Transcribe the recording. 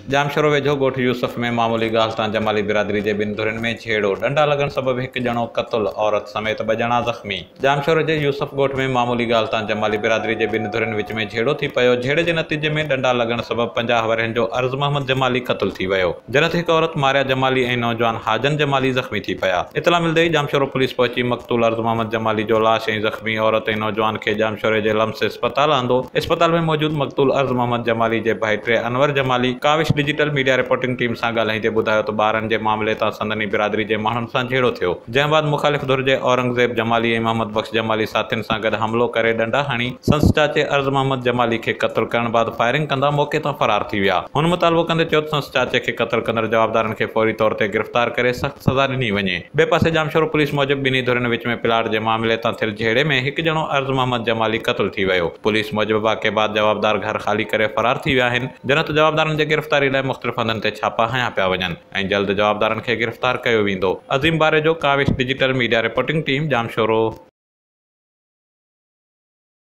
जामशोरो वेझो ॻोठ यूसुफ में मामूली ॻाल्हि तां जमाली बिरादरी जे ॿिनि धुरियुनि में छेड़ो, डंडा लॻण सबबि हिकु ॼणो क़तल, औरत समेत 2 ॼणा ज़ख़्मी। जामशोरो जे यूसुफ ॻोठ में मामूली ॻाल्हि तां जमाली बिरादरी जे ॿिनि धुरियुनि विच में झेड़ो थी पियो। झेड़े जे नतीजे में डंडा लॻण सबबि 50 वरहनि जो अर्ज़ मोहम्मद जमाली क़तल थी वियो, जॾहिं हिकु औरत मारिया जमाली ऐं नौजवान हाजन जमाली ज़ख़्मी थी पिया। इतला मिलंदे ई जामशोरो पुलिस पहुची मक़तूल अर्ज़ मोहम्मद जमाली जो लाश ऐं ज़ख़्मी औरत ऐं नौजवान खे जामशोरे जे लम्स इस्पताल आंदो। इस्पताल में मौजूद मक़तूल अर्ज़ मोहम्मद जमाली जे भाइटे Anwar Jamali Kawish digital media reporting team सां ॻाल्हाईंदे ॿुधायो त ॿारनि जे मामले तां संदनी बिरादरी जे माण्हुनि सां झेड़ो थियो, जंहिं बाद मुख़ालिफ़ धुर जे औरंगज़ेब जमाली ऐं मोहम्मद बख़्श जमाली साथियुनि सां गॾु हमिलो करे डंडा हणी संस चाचे अर्ज़ मोहम्मद जमाली खे क़त्ल करण बाद फायरिंग कंदा मौक़े तां फरार थी विया। हुन मुतालबो कंदे चयो त संस चाचे खे क़त्ल कंदड़ जवाबदारनि खे फौरी तौर ते गिरफ़्तार करे सख़्त सज़ा ॾिनी वञे। ॿिए पासे जामशोरो पुलिस मूजिबि ॿिन्ही धुरियुनि विच में प्लाट जे मामले तां थियल झेड़े में हिकु ॼणो अर्ज़ मोहम्मद जमाली क़त्ल थी वियो। पुलिस मूजिबि वाक़े बाद जवाबदार घर ख़ाली करे फरार थी विया आहिनि, जॾहिं त जवाबदारनि जे गिरफ़्तारी लाइ मुख़्तलिफ़ हंधनि ते छापा हया पिया वञनि ऐं जल्द जवाबदारनि खे गिरफ़्तार कयो वेंदो। अज़ीम बारे जो, Kawish digital media reporting team, Jamshoro.